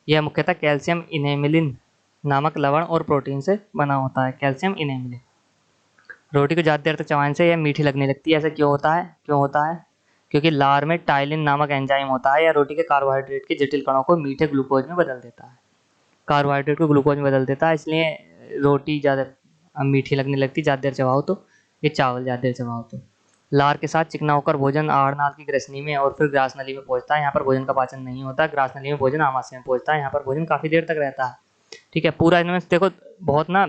यह मुख्यतः कैल्शियम इनेमिलिन नामक लवण और प्रोटीन से बना होता है। कैल्शियम इनेमिलिन। रोटी को ज़्यादा देर तक चबाने से यह मीठी लगने लगती है। ऐसा क्यों होता है? क्योंकि लार में टाइलिन नामक एंजाइम होता है। यह रोटी के कार्बोहाइड्रेट के जटिल कणों को मीठे ग्लूकोज में बदल देता है। कार्बोहाइड्रेट को ग्लूकोज में बदल देता है, इसलिए रोटी ज़्यादा मीठी लगने लगती है ज़्यादा देर चबाओ तो, ये चावल ज़्यादा देर चबाओ तो। लार के साथ चिकना होकर भोजन आहार नाल की ग्रसनी में और फिर ग्रासनली में पहुंचता है। यहाँ पर भोजन का पाचन नहीं होता। ग्रासनली में भोजन आमाशय में पहुंचता है। यहाँ पर भोजन काफ़ी देर तक रहता है, ठीक है। पूरा इनमें देखो बहुत ना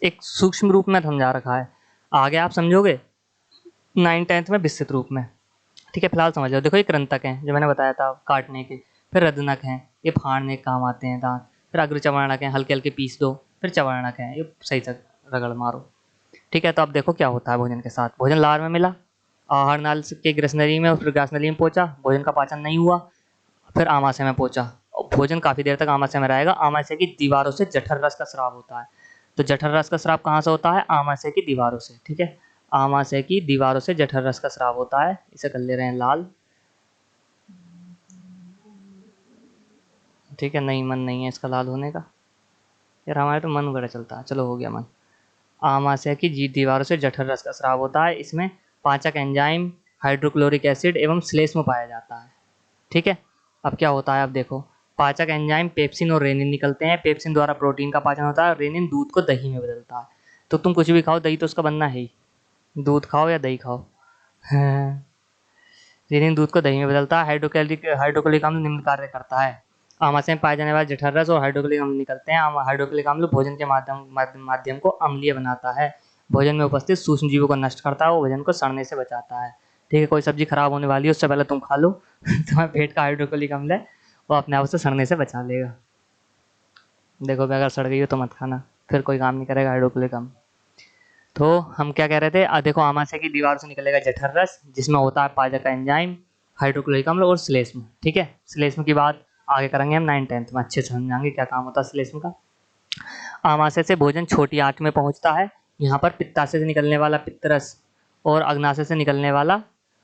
एक सूक्ष्म रूप में समझा रखा है। आगे आप समझोगे 9th 10th में विस्तृत रूप में, ठीक है। फिलहाल समझ लो। देखो ये कृंतक हैं जो मैंने बताया था काटने के, फिर रदनक हैं ये फाड़ने के काम आते हैं दांत, फिर अग्रचर्वणक हैं हल्के हल्के पीस दो, फिर चर्वणक हैं ये सही से रगड़ मारो, ठीक है। तो अब देखो क्या होता है भोजन के साथ। भोजन लार में मिला, आहार नाल के ग्रसनली में और फिर ग्रासनली में पहुंचा, भोजन का पाचन नहीं हुआ, फिर आमाशय में पहुंचा। भोजन काफ़ी देर तक आमाशय में रहेगा। आमाशय की दीवारों से जठर रस का स्राव होता है। तो जठर रस का स्राव कहाँ से होता है? आमाशय की दीवारों से, ठीक है। आमाशय की दीवारों से जठर रस का स्राव होता है। इसे कर ले रहे हैं लाल, ठीक है। नहीं, मन नहीं है इसका लाल होने का यार, हमारे तो मन बड़ा चलता है। चलो हो गया मन। आमाशय की दीवारों से जठर रस का स्राव होता है। इसमें पाचक एंजाइम, हाइड्रोक्लोरिक एसिड एवं श्लेष्म पाया जाता है, ठीक है। अब क्या होता है? अब देखो पाचक एंजाइम पेप्सिन और रेनिन निकलते हैं। पेप्सिन द्वारा प्रोटीन का पाचन होता है। रेनिन दूध को दही में बदलता है। तो तुम कुछ भी खाओ, दही तो उसका बनना है ही। दूध खाओ या दही खाओ, रेनिन दूध को दही में बदलता है। हाइड्रोक्लोरिक अम्ल निम्न कार्य करता है। आमाशय में पाए जाने वाले जठर रस और हाइड्रोक्लोरिक अम्ल निकलते हैं। हाइड्रोक्लोरिक अम्ल भोजन के माध्यम को अम्लीय बनाता है। भोजन में उपस्थित सूक्ष्म जीवों को नष्ट करता है। वो भोजन को सड़ने से बचाता है, ठीक है। कोई सब्जी खराब होने वाली है उससे पहले तुम खा लो तुम्हारे पेट का हाइड्रोक्लोरिक अम्ल है वो अपने आप से सड़ने से बचा लेगा। देखो अगर सड़ गई हो तो मत खाना, फिर कोई काम नहीं करेगा हाइड्रोक्लोरिक अम्ल। तो हम क्या कह रहे थे? देखो आमाशय की दीवार से निकलेगा जठर रस जिसमें होता है पाचक एंजाइम, हाइड्रोक्लोरिक अम्ल और श्लेष्म, ठीक है। श्लेष्म की बात आगे करेंगे हम 9th 10th में, अच्छे से समझाएंगे क्या काम होता है श्लेष्म का। आमाशय से भोजन छोटी आंत में पहुंचता है। यहाँ पर पित्ताशय से निकलने वाला पित्त रस और अग्नाशय से निकलने वाला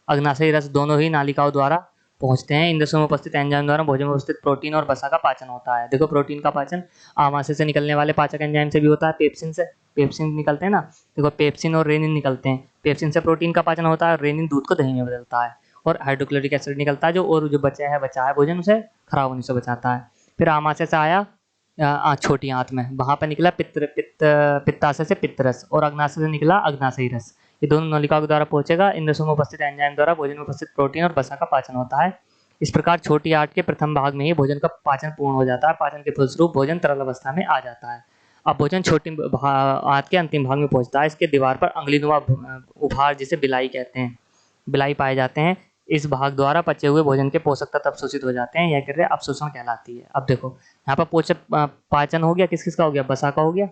अग्नाशयी रस दोनों ही नालिकाओं द्वारा पहुंचते हैं। इन रसों में उपस्थित एंजाइम द्वारा भोजन में उपस्थित प्रोटीन और वसा का पाचन होता है। देखो प्रोटीन का पाचन आमाशय से निकलने वाले पाचक एंजाइम से भी होता है। पेप्सिन से, पेप्सिन निकलते हैं ना, देखो पेप्सिन और रेनिन निकलते हैं। पेप्सिन से प्रोटीन का पाचन होता है। रेनिन दूध को दही में बदलता है और हाइड्रोक्लोरिक एसिड निकलता है जो बचा है भोजन उसे खराब होने से बचाता है। फिर आमाशय से आया छोटी आंत में, वहां पर निकला पित्ताशय से पित्तरस और अग्नाशय से निकला अग्नाशयी रस। ये दोनों नलिकाओं के द्वारा पहुंचेगा। इन रसों में उपस्थित एंजाइम द्वारा भोजन में उपस्थित प्रोटीन और वसा का पाचन होता है। इस प्रकार छोटी आंत के प्रथम भाग में ही भोजन का पाचन पूर्ण हो जाता है। पाचन के फलस्वरूप भोजन तरल अवस्था में आ जाता है। अब भोजन छोटी आंत के अंतिम भाग में पहुंचता है। इसके दीवार पर अंगुलीनुमा उभार जिसे बिलाई कहते हैं, बिलाई पाए जाते हैं। इस भाग द्वारा पचे हुए भोजन के पोषक तत्व अवशोषित हो जाते हैं। यह क्रिया अवशोषण कहलाती है। अब देखो यहाँ पर पाचन हो गया, किस किस का हो गया? वसा का हो गया,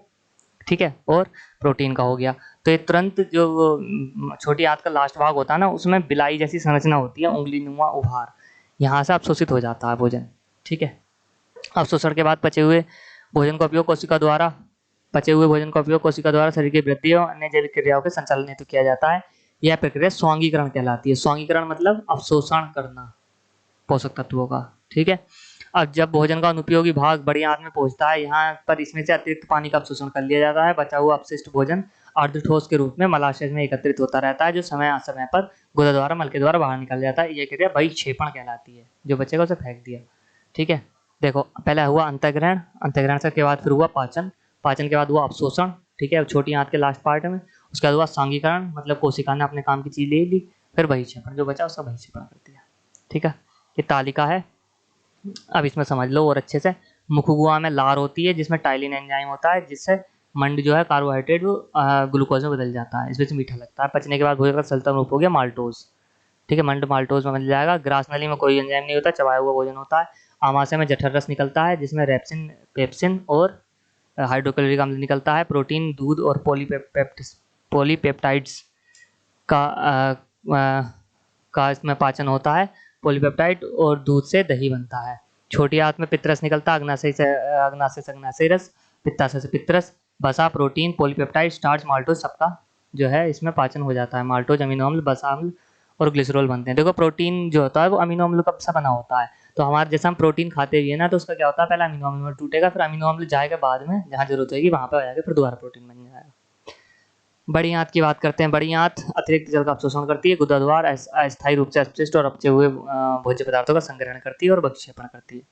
ठीक है, और प्रोटीन का हो गया। तो ये तुरंत जो छोटी आंत का लास्ट भाग होता है ना, उसमें बिलाई जैसी संरचना होती है, उंगलीनुमा उभार, यहाँ से अवशोषित हो जाता है भोजन, ठीक है। अवशोषण के बाद पचे हुए भोजन का उपयोग कोशिका द्वारा शरीर की वृद्धि और अन्य जैविक क्रियाओं के संचालन हेतु किया जाता है। यह प्रक्रिया स्वांगीकरण कहलाती है। स्वांगीकरण मतलब अवशोषण करना पोषक तत्वों का, ठीक है। अब जब भोजन का अनुपयोगी भाग बड़ी आंत में पहुंचता है, यहाँ पर इसमें से अतिरिक्त पानी का अवशोषण कर लिया जाता है। बचा हुआ अपशिष्ट भोजन अर्धठोस के रूप में मलाशय में एकत्रित होता रहता है, जो समय समय पर गुदा द्वारा मल के द्वारा बाहर निकल जाता है। यह क्रिया बहिक्षेपण कहलाती है। जो बचेगा उसे फेंक दिया, ठीक है। देखो पहले हुआ अंतःग्रहण, अंतःग्रहण से के बाद फिर हुआ पाचन, पाचन के बाद हुआ अवशोषण, ठीक है, छोटी आंत के लास्ट पार्ट में। उसके बाद हुआ सांगीकरण, मतलब कोशिका ने अपने काम की चीज ले ली। फिर बहिक्षेपण, जो बचा उसका बहिक्षेपण कर दिया, ठीक है। ये तालिका है, अब इसमें समझ लो और अच्छे से। मुखगुआ में लार होती है जिसमें टाइलिन एंजाइम होता है, जिससे मंड जो है कार्बोहाइड्रेट वो ग्लूकोज में बदल जाता है, इसमें से मीठा लगता है। पचने के बाद भोजन का सल्तम रूप हो गया माल्टोज, ठीक है, मंड माल्टोज में बदल जाएगा। ग्रास नली में कोई एंजाइम नहीं होता, चबाया हुआ भोजन होता है। आमाशय में जठर रस निकलता है जिसमें रेप्सिन, पेप्सिन और हाइड्रोक्लोरिक अम्ल निकलता है। प्रोटीन, दूध और पॉलीपेप्टाइड्स का इसमें पाचन होता है। पॉलीपेप्टाइड और दूध से दही बनता है। छोटी आंत में पित्तरस निकलता है, अग्नाशय से अग्नाशय रस, पित्ताशय से पित्तरस। वसा, प्रोटीन, पॉलीपेप्टाइड, स्टार्च, माल्टोज सबका जो है इसमें पाचन हो जाता है। माल्टोज अमीनो अम्ल, वसा अम्ल और ग्लिसरॉल बनते हैं। देखो प्रोटीन जो होता है वो अमीनो अम्ल का सा बना होता है। तो हमारे जैसे हम प्रोटीन खाते हुए ना, तो उसका क्या होता है, पहले अमीनो अम्ल टूटेगा, फिर अमीनो अम्ल जाएगा बाद में जहाँ जरूरत होगी वहाँ पे जाएगा, फिर दोबारा प्रोटीन बन जाएगा। बड़ी आंत की बात करते हैं। बड़ी आंत अतिरिक्त जल का अवशोषण करती है। गुदा द्वार अस्थायी रूप से अपशिष्ट और अपचे हुए भोज्य पदार्थों का संग्रहण करती है और बहिक्षेपण करती है।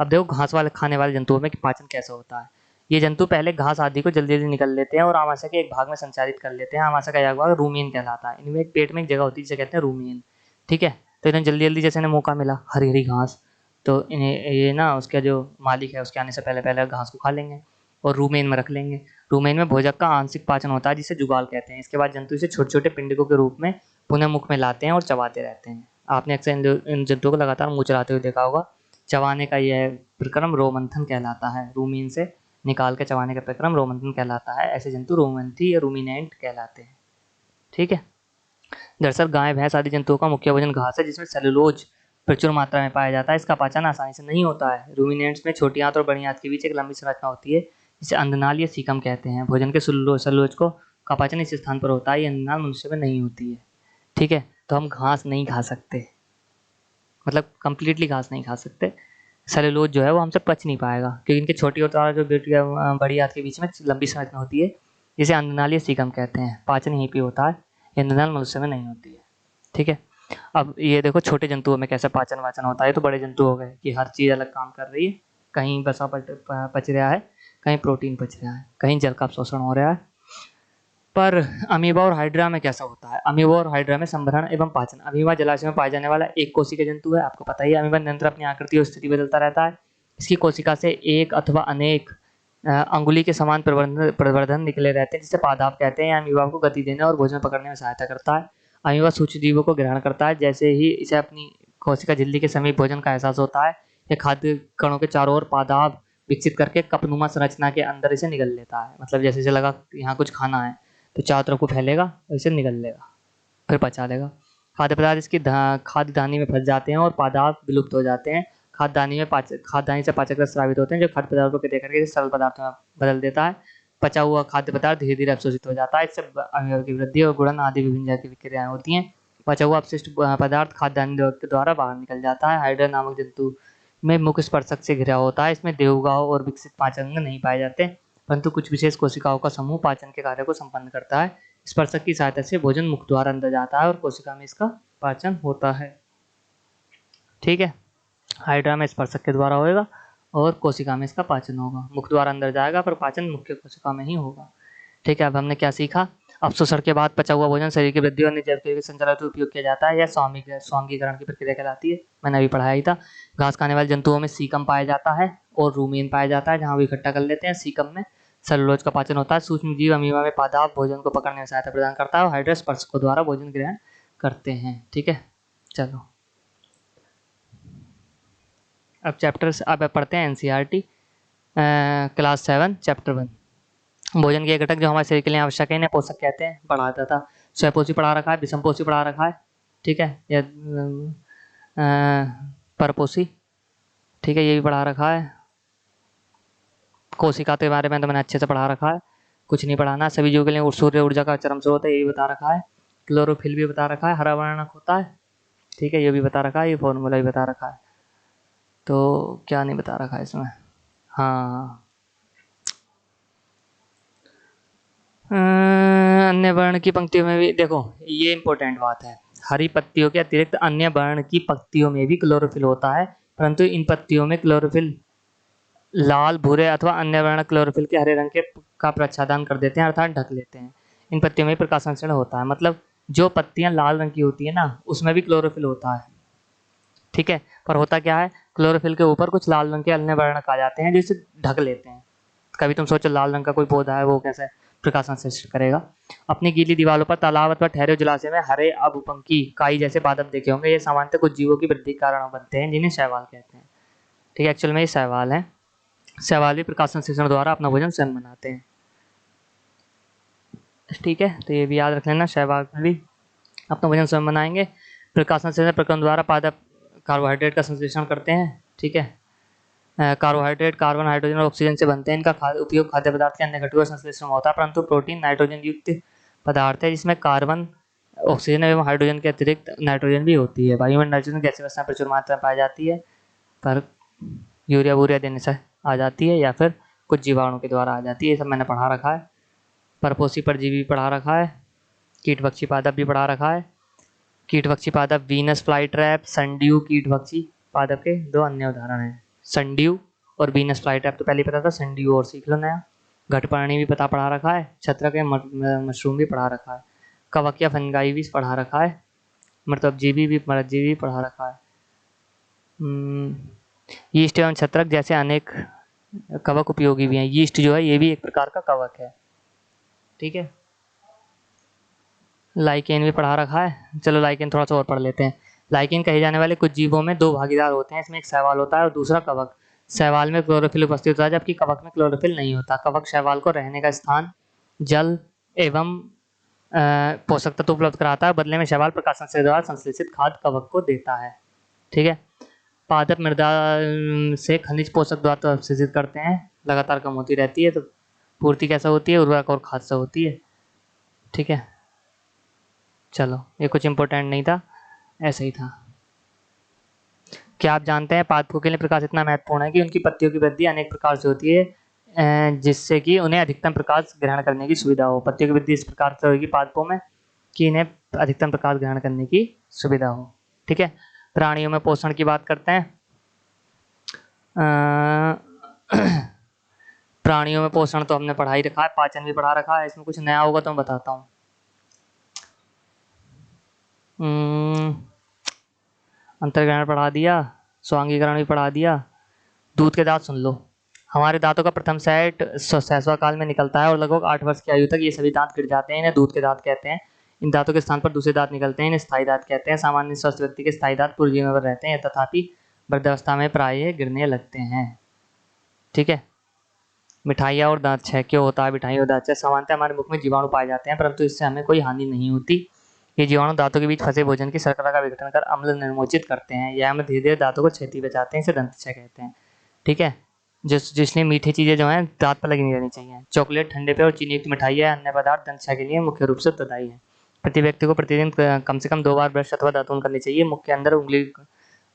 अब देखो घास वाले खाने वाले जंतुओं में पाचन कैसा होता है। ये जंतु पहले घास आदि को जल्दी जल्दी निकल लेते हैं और आमाशय के एक भाग में संचारित कर लेते हैं। आमाशय का यह भाग रूमियन कहलाता है। इनमें एक पेट में एक जगह होती है जिसे कहते हैं रूमियन, ठीक है। तो इन्हें जल्दी जल्दी जैसे इन्हें मौका मिला हरी हरी घास, तो इन्हें ये ना उसका जो मालिक है उसके आने से पहले पहले घास को खा लेंगे और रूमेन में रख लेंगे। रूमेन में भोजक का आंशिक पाचन होता है जिसे जुगाल कहते हैं। इसके बाद जंतु इसे छोटे छोटे पिंडकों के रूप में पुनः मुख में लाते हैं और चबाते रहते हैं। आपने अक्सर इन जंतुओं को लगातार मुँह चलाते हुए देखा होगा। चबाने का यह प्रक्रम रोमंथन कहलाता है। रूमीन से निकाल के चबाने का प्रक्रम रोमंथन कहलाता है। ऐसे जंतु रोमंथी या रूमिनेंट कहलाते हैं, ठीक है। दरअसल गाय, भैंस आदि जंतुओं का मुख्य भोजन घास है जिसमें सेलुलोज प्रचुर मात्रा में पाया जाता है। इसका पाचन आसानी से नहीं होता है। रूमिनेंट्स में छोटी आंत और बड़ी आंत के बीच एक लंबी संरचना होती है जिसे अंधनाल या सीकम कहते हैं। भोजन के सेलुलोज को का पाचन इस स्थान पर होता है। ये अंधनाल मनुष्य में नहीं होती है, ठीक है। तो हम घास नहीं खा सकते, मतलब कंप्लीटली घास नहीं खा सकते। सेलुलोज जो है वो हमसे पच नहीं पाएगा क्योंकि इनके छोटी और जो बड़ी आंत के बीच में लंबी संरचना होती है जिसे अंधनाल या सीकम कहते हैं। पाचन यहीं पे होता है, अंधनाल मनुष्य में नहीं होती है, ठीक है। अब ये देखो छोटे जंतुओं में कैसे पाचन वाचन होता है। तो बड़े जंतु हो गए कि हर चीज़ अलग काम कर रही है। कहीं वसा पच रहा है, कहीं प्रोटीन पच रहा है, कहीं जल का अवशोषण हो रहा है। पर अमीबा और हाइड्रा में कैसा होता है। अमीबा और हाइड्रा में संभरण एवं पाचन। अमीबा जलाशय में पाया जाने वाला एक कोशिका जंतु है, आपको पता ही है। अमीबा निरंतर अपनी आकृति और स्थिति बदलता रहता है। इसकी कोशिका से एक अथवा अनेक अंगुली के समान प्रवर्धन निकले रहते हैं जिसे पादाप कहते हैं। अमीबा को गति देने और भोजन पकड़ने में सहायता करता है। अमीबा सूक्ष्म जीवों को ग्रहण करता है। जैसे ही इसे अपनी कोशिका झिल्ली के समीप भोजन का एहसास होता है, यह खाद्य कणों के चारों ओर पादाप विकसित करके कपनुमा संरचना के अंदर इसे निगल लेता है। मतलब जैसे इसे लगा यहाँ कुछ खाना है तो चारों तरफ को फैलेगा और इसे निगल लेगा, फिर पचा लेगा। खाद्य पदार्थ इसकी खाद्य दानी में फंस जाते हैं और पादाप विलुप्त हो जाते हैं। खाद्यदानी से पाचक रस स्रावित होते हैं जो खाद्य पदार्थों को देकर के सरल पदार्थों में बदल देता है। पचा हुआ खाद्य पदार्थ धीरे धीरे अवशोषित हो जाता है। इससे अमीबा की वृद्धि और गुणन आदि विभिन्न जैसी क्रियाएं होती हैं। पचा हुआ अपशिष्ट पदार्थ खाद्यान्न के द्वारा बाहर निकल जाता है। हाइड्रा नामक जंतु में मुख स्पर्शक से घिरा होता है। इसमें देवगाव और विकसित पाचन अंग नहीं पाए जाते, परंतु कुछ विशेष कोशिकाओं का समूह पाचन के कार्य को संपन्न करता है। स्पर्शक की सहायता से भोजन मुख द्वारा अंदर जाता है और कोशिका में इसका पाचन होता है, ठीक है। हाइड्रा में स्पर्शक के द्वारा होएगा और कोशिका में इसका पाचन होगा। मुख द्वारा अंदर जाएगा पर पाचन मुख्य कोशिका में ही होगा, ठीक है। अब हमने क्या सीखा। अवशोषण के बाद पचा हुआ भोजन शरीर की वृद्धि और जैव के संचालन में उपयोग किया जाता है। यह स्वांगीकरण की प्रक्रिया कहलाती है। मैंने अभी पढ़ाया ही था। घास खाने वाले जंतुओं में सीकम पाया जाता है और रूमेन पाया जाता है जहाँ वो इकट्ठा कर लेते हैं। सीकम में सेलुलोज का पाचन होता है। सूक्ष्म जीव अमीबा में पादाप भोजन को पकड़ने में सहायता प्रदान करता है और हाइड्रा स्पर्शकों द्वारा भोजन ग्रहण करते हैं, ठीक है। चलो अब अब पढ़ते हैं एनसीईआरटी क्लास 7 चैप्टर 1। भोजन के घटक जो हमारे शरीर के लिए आवश्यक है इन्हें पोषक कहते हैं। पढ़ाता था स्वयपोषी पढ़ा रखा है, विषमपोषी पढ़ा रखा है, ठीक है, या परपोषी, ठीक है, ये भी पढ़ा रखा है। कोशिका के बारे में तो मैंने अच्छे से पढ़ा रखा है, कुछ नहीं पढ़ाना। सभी जीवों के लिए सूर्य ऊर्जा का चरम स्रोत है, ये भी बता रखा है। क्लोरोफिल भी बता रखा है, हरा वर्णक होता है, ठीक है, ये भी बता रखा है, ये फॉर्मूला भी बता रखा है। तो क्या नहीं बता रखा है इसमें, हाँ अन्य वर्ण की पंक्तियों में भी देखो, ये इंपॉर्टेंट बात है, हरी पत्तियों के अतिरिक्त अन्य वर्ण की पत्तियों में भी क्लोरोफिल होता है, परंतु इन पत्तियों में क्लोरोफिल लाल, भूरे अथवा अन्य वर्ण क्लोरोफिल के हरे रंग के का प्रच्छादन कर देते हैं, अर्थात ढक लेते हैं। इन पत्तियों में प्रकाश संश्लेषण होता है, मतलब जो पत्तियां लाल रंग की होती है ना, उसमें भी क्लोरोफिल होता है, ठीक है, पर होता क्या है, क्लोरोफिल के ऊपर कुछ लाल रंग के अन्य वर्णक आ जाते हैं जिसे ढक लेते हैं। कभी तुम सोचो लाल रंग का कोई पौधा है, वो कैसे प्रकाश संश्लेषण करेगा। अपनी गीली दीवारों पर, तालाब अथवा ठहरे जलाशय में हरे अबुपंखी काई जैसे पादप देखे होंगे। ये सामान्यतः कुछ जीवों की वृद्धि के कारण बनते हैं, जिन्हें शैवाल कहते हैं, ठीक है, एक्चुअल में ये शैवाल है। शैवाल भी प्रकाश संश्लेषण द्वारा अपना भोजन स्वयं बनाते हैं, ठीक है, तो ये भी याद रख लेना, शैवाल भी अपना भोजन स्वयं बनाएंगे। प्रकाश संश्लेषण प्रक्रम द्वारा पादप कार्बोहाइड्रेट का संश्लेषण करते हैं, ठीक है, कार्बोहाइड्रेट कार्बन, हाइड्रोजन और ऑक्सीजन से बनते हैं। इनका उपयोग खाद्य पदार्थ के अन्य घटकों संश्लेषण में होता है, परंतु प्रोटीन नाइट्रोजन युक्त पदार्थ है, जिसमें कार्बन, ऑक्सीजन एवं हाइड्रोजन के अतिरिक्त नाइट्रोजन भी होती है। वायु में नाइट्रोजन गैसीय अवस्था प्रचुर मात्रा में पाई जाती है, पर यूरिया वूरिया देने से आ जाती है, या फिर कुछ जीवाणु के द्वारा आ जाती है। ये सब मैंने पढ़ा रखा है। परपोषी परजीवी भी पढ़ा रखा है, कीटभक्षी पादप भी पढ़ा रखा है। कीटभक्षी पादप वीनस फ्लाई ट्रैप, सनड्यू कीटभक्षी पादप के दो अन्य उदाहरण हैं, सनड्यू और वीनस फ्लाई ट्रैप तो पहले ही पता था, सनड्यू और सीख लो नया। घटपर्णी भी पढ़ा रखा है, छत्रक या मशरूम भी पढ़ा रखा है, कवक या फंगाई भी पढ़ा रखा है, मृतजीवी भी परजीवी पढ़ा रखा है। यीस्ट एवं छत्रक जैसे अनेक कवक उपयोगी भी हैं। यीस्ट जो है ये भी एक प्रकार का कवक है, ठीक है। लाइकेन भी पढ़ा रखा है, चलो लाइकेन थोड़ा सा और पढ़ लेते हैं। लाइकेन कहे जाने वाले कुछ जीवों में दो भागीदार होते हैं, इसमें एक शैवाल होता है और दूसरा कवक। शैवाल में क्लोरोफिल उपस्थित होता है, जबकि कवक में क्लोरोफिल नहीं होता। कवक शैवाल को रहने का स्थान, जल एवं पोषक तत्व उपलब्ध कराता है, बदले में शैवाल प्रकाश संश्लेषण द्वारा संश्लेषित खाद्य कवक को देता है, ठीक है। पादप मृदा से खनिज पोषक तत्व अवशोषित करते हैं, लगातार कम होती रहती है, तो पूर्ति कैसा होती है, उर्वरक और खाद से होती है, ठीक है। चलो ये कुछ इंपॉर्टेंट नहीं था, ऐसे ही था। क्या आप जानते हैं पादपों के लिए प्रकाश इतना महत्वपूर्ण है कि उनकी पत्तियों की वृद्धि अनेक प्रकार से होती है, जिससे कि उन्हें अधिकतम प्रकाश ग्रहण करने की सुविधा हो। पत्तियों की वृद्धि इस प्रकार से होगी पादपों में कि इन्हें अधिकतम प्रकाश ग्रहण करने की सुविधा हो, ठीक है। प्राणियों में पोषण की बात करते हैं। प्राणियों में पोषण तो हमने पढ़ा ही रखा है, पाचन भी पढ़ा रखा है, इसमें कुछ नया होगा तो मैं बताता हूँ। अंतर्ग्रहण पढ़ा दिया, स्वांगीकरण भी पढ़ा दिया। दूध के दांत सुन लो। हमारे दांतों का प्रथम सेट शैशव काल में निकलता है और लगभग 8 वर्ष की आयु तक ये सभी दांत गिर जाते हैं, इन्हें दूध के दांत कहते हैं। इन दांतों के स्थान पर दूसरे दांत निकलते हैं, इन्हें स्थायी दांत कहते हैं। सामान्य स्वस्थ व्यक्ति के स्थायी दांत पूरे जीवन भर रहते हैं, तथापि वृद्धावस्था में प्रायः गिरने लगते हैं, ठीक है। मिठाइयाँ और दांत क्षय क्यों होता है? मिठाई और दांत क्षय सामान्यतः हमारे मुख में जीवाणु पाए जाते हैं, परंतु इससे हमें कोई हानि नहीं होती। ये जीवाणु दांतों के बीच फंसे भोजन की शर्करा का विघटन कर अम्ल निर्मोचित करते हैं, यह हमें धीरे धीरे दांतों को क्षति बचाते हैं, इसे दंत क्षय कहते हैं, ठीक है। जिसलिए मीठी चीजें जो हैं दांत पर लगी नहीं रहनी चाहिए। चॉकलेट, ठंडे पे और चीनी युक्त मिठाई या अन्य पदार्थ दंत क्षय के लिए मुख्य रूप से उत्तरदायी है। प्रति व्यक्ति को प्रतिदिन कम से कम 2 बार ब्रश अथवा दातुन करनी चाहिए। मुख के अंदर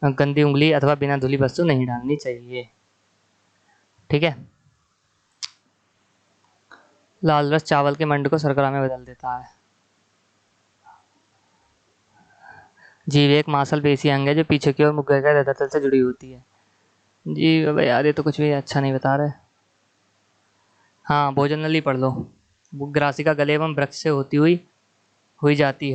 गंदी उंगली अथवा बिना धुली वस्तु नहीं डालनी चाहिए, ठीक है। लाल रस चावल के मंड को शर्करा में बदल देता है। जीभ एक मांसपेशी अंग है जो पीछे की ओर मुख के धरातल से जुड़ी होती है। जी अब यार ये तो कुछ भी अच्छा नहीं बता रहे। हाँ भोजन नली पढ़ लो। ग्रासिका गले एवं वृक्ष से होती जाती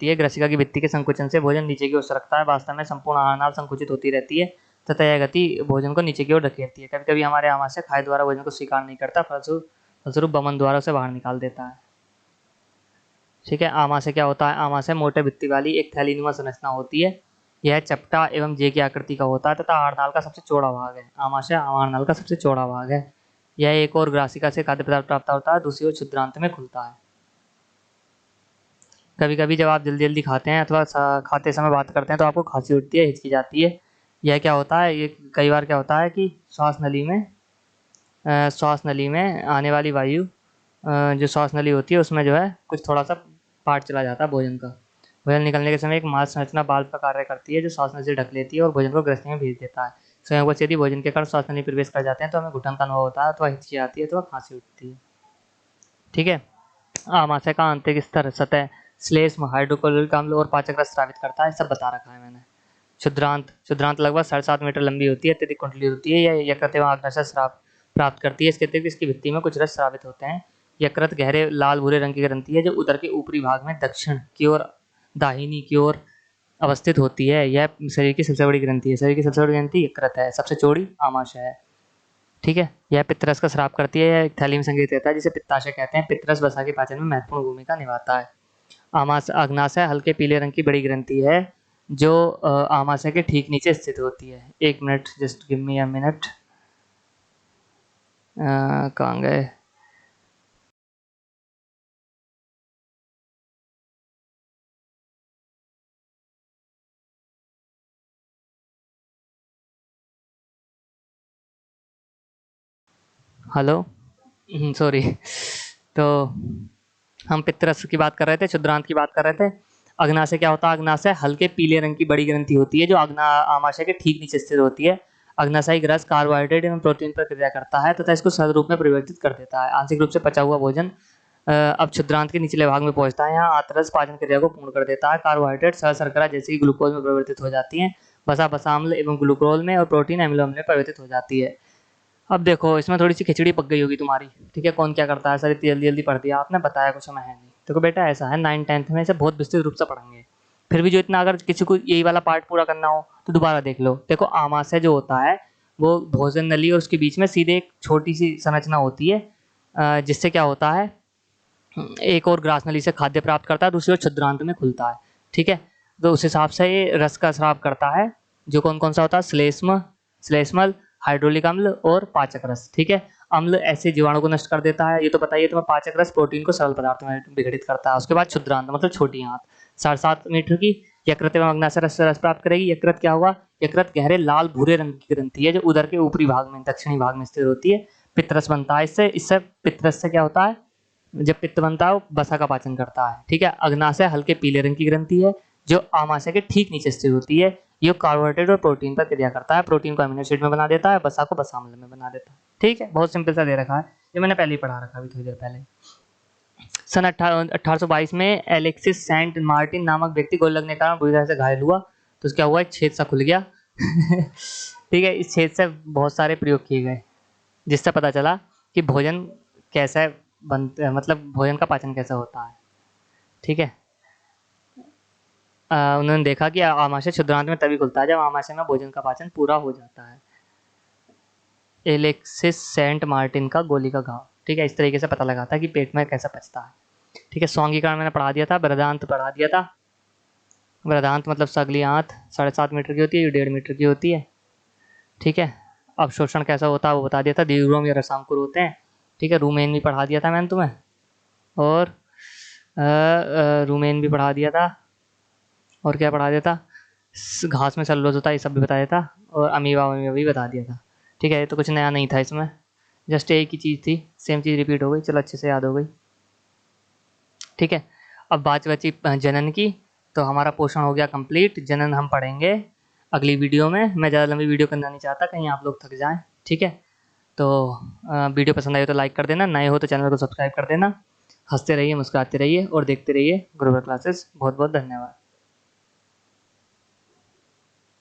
है। ग्रासिका की भित्ति के संकुचन से भोजन नीचे की ओर सरकता है। वास्तव में संपूर्ण आहार नाल संकुचित होती रहती है तथा यह गति भोजन को नीचे की ओर धकेलती है। कभी कभी हमारे आमाशय खाद्य द्वारा भोजन को स्वीकार नहीं करता, फलस्वरूप बमन द्वारा उसे बाहर निकाल देता है, ठीक है। आमाशय क्या होता है? आमाशय मोटे भित्ति वाली एक थैलीनुमा संरचना होती है। यह चपटा एवं जे की आकृति का होता है तथा आहारनाल का सबसे चौड़ा भाग है। आमाशय आहारनाल का सबसे चौड़ा भाग है। यह एक और ग्रासिका से खाद्य पदार्थ प्राप्त होता है, दूसरी ओर क्षुद्रांत में खुलता है। कभी कभी जब आप जल्दी जल्दी खाते हैं अथवा खाते समय बात करते हैं तो आपको खांसी उठती है, हिचकी जाती है। यह क्या होता है? ये कई बार क्या होता है कि श्वास नली में आने वाली वायु, जो श्वास नली होती है उसमें जो है कुछ थोड़ा सा पार्ट चला जाता है भोजन का। भोजन निकलने के समय एक मांस संरचना बाल्ब का कार्य करती है जो श्वास नली से ढक लेती है और भोजन को ग्रसनी में भेज देता है। स्वयं यदि भोजन के कारण श्वास नली प्रवेश कर जाते हैं तो हमें घुटन का अनुभव होता है अथवा हिचकी आती है अथवा खांसी उठती है। ठीक है। आमाशय का आंतरिक स्तर सतह श्लेष्म हाइड्रोक्लोरिक अम्ल और पाचक रस स्रावित करता है, सब बता रखा है मैंने। क्षुद्रांत लगभग 7.5 मीटर लंबी होती है, अत्यधिक कुंडली होती है। यह यकृत एवं आग्नेय स्राव प्राप्त करती है। इसके अतिरिक्त इसकी भित्ति में कुछ रस स्रावित होते हैं। यकृत गहरे लाल भूरे रंग की ग्रंथि है जो उदर के ऊपरी भाग में दक्षिण की ओर दाहिनी की ओर अवस्थित होती है। यह शरीर की सबसे बड़ी ग्रंथि है। शरीर की सबसे बड़ी ग्रंथि यकृत है, सबसे चौड़ी आमाशय है। ठीक है। यह पित्तरस का स्राव करती है। यह एक थैली में संग्रहित रहता है जिसे पित्ताशय कहते हैं। पित्तरस वसा के पाचन में महत्वपूर्ण भूमिका निभाता है। अग्नाशय हल्के पीले रंग की बड़ी ग्रंथि है जो आमाशय के ठीक नीचे स्थित होती है। 1 minute, just give me a minute. कहाँ गए? Hello, sorry. तो हम पित्तरस की बात कर रहे थे, क्षुद्रांत की बात कर रहे थे। अग्नाशय क्या होता है? अग्नाशय हल्के पीले रंग की बड़ी ग्रंथि होती है जो आमाशय के ठीक नीचे स्थित होती है। अग्नाशयी ग्रस कार्बोहाइड्रेट एवं प्रोटीन पर क्रिया करता है तथा इसको सरल रूप में परिवर्तित कर देता है। आंशिक रूप से पचा हुआ भोजन अब क्षुद्रांत के निचले भाग में पहुंचता है। यहाँ आंतरस पाचन क्रिया को पूर्ण कर देता है। कार्बोहाइड्रेट सह शर्करा जैसे कि ग्लूकोज में परिवर्तित हो जाती है। वसा वसाम्ल एवं ग्लूकोज में और प्रोटीन एमिनो अम्ल में परिवर्तित हो जाती है। अब देखो, इसमें थोड़ी सी खिचड़ी पक गई होगी तुम्हारी। ठीक है, कौन क्या करता है सर, इतनी जल्दी जल्दी पढ़ दिया आपने, बताया कुछ हमें है नहीं। देखो बेटा, ऐसा है 9th-10th में इसे बहुत विस्तृत रूप से पढ़ेंगे। फिर भी जो इतना, अगर किसी को यही वाला पार्ट पूरा करना हो तो दोबारा देख लो। देखो, आमाशय जो होता है वो भोजन नली और उसके बीच में सीधे एक छोटी सी संरचना होती है, जिससे क्या होता है, एक और ग्रास नली से खाद्य प्राप्त करता है, दूसरी ओर क्षुद्रांत में खुलता है। ठीक है, तो उस हिसाब से ये रस का स्राव करता है जो कौन कौन सा होता है? श्लेष्मल, हाइड्रोलिक अम्ल और पाचक रस। ठीक है, अम्ल ऐसे जीवाणु को नष्ट कर देता है, ये तो बताइए तुम्हें। पाचक रस प्रोटीन को सरल पदार्थ में विघटित करता है। उसके बाद क्षुद्रांत मतलब छोटी आंत 7.5 मीटर की यकृत एवं अग्नाशय रस से रस प्राप्त करेगी। यकृत क्या हुआ? यकृत गहरे लाल भूरे रंग की ग्रंथि है जो उदर के ऊपरी भाग में दक्षिणी भाग में स्थित होती है। पित्तरस बनता है इससे। पित्तरस से क्या होता है? जब पित्त बनता है वो वसा का पाचन करता है। ठीक है। अग्नाशय हल्के पीले रंग की ग्रंथि है जो आमाशय के ठीक नीचे स्थित होती है। ये कार्बोहाइड्रेट और प्रोटीन पर क्रिया करता है। प्रोटीन को अमीनो एसिड में बना देता है, वसा को वसा अम्ल में बना देता है। ठीक है, बहुत सिंपल सा दे रखा है, ये मैंने पहले ही पढ़ा रखा, अभी थोड़ी देर पहले। सन 1822 में एलेक्सिस सेंट मार्टिन नामक व्यक्ति गोली लगने के कारण बुरी तरह से घायल हुआ, तो क्या हुआ? एक छेद सा खुल गया। ठीक है, इस छेद से बहुत सारे प्रयोग किए गए जिससे पता चला कि भोजन कैसा बनता है, मतलब भोजन का पाचन कैसा होता है। ठीक है। उन्होंने देखा कि आमाशय क्षुद्रांत में तभी खुलता है जब आमाशय में भोजन का पाचन पूरा हो जाता है। एलेक्सिस सेंट मार्टिन का गोली का घाव। ठीक है, इस तरीके से पता लगाता है कि पेट में कैसा पचता है। ठीक है, स्वांगीकरण मैंने पढ़ा दिया था, बृहदांत पढ़ा दिया था। बृहदांत मतलब सगली आंत 7.5 मीटर की होती है, 1.5 मीटर की होती है। ठीक है, अवशोषण कैसा होता है वो बता दिया था। दीर्घोम या रसांकुर होते हैं। ठीक है, रूमेन भी पढ़ा दिया था मैंने तुम्हें, और रूमेन भी पढ़ा दिया था, और क्या पढ़ा दिया था? घास में सेलुलोज होता है, ये सब भी बताया था, और अमीबा भी बता दिया था। ठीक है, ये तो कुछ नया नहीं था इसमें, जस्ट एक ही चीज़ थी, सेम चीज़ रिपीट हो गई। चलो, अच्छे से याद हो गई। ठीक है, अब बात बची जनन की। तो हमारा पोर्शन हो गया कंप्लीट। जनन हम पढ़ेंगे अगली वीडियो में। मैं ज़्यादा लंबी वीडियो करना नहीं चाहता, कहीं आप लोग थक जाएं। ठीक है, तो वीडियो पसंद आई हो तो लाइक कर देना, नए हो तो चैनल को सब्सक्राइब कर देना। हंसते रहिए, मुस्कुराते रहिए और देखते रहिए गुरुवर क्लासेस। बहुत बहुत धन्यवाद।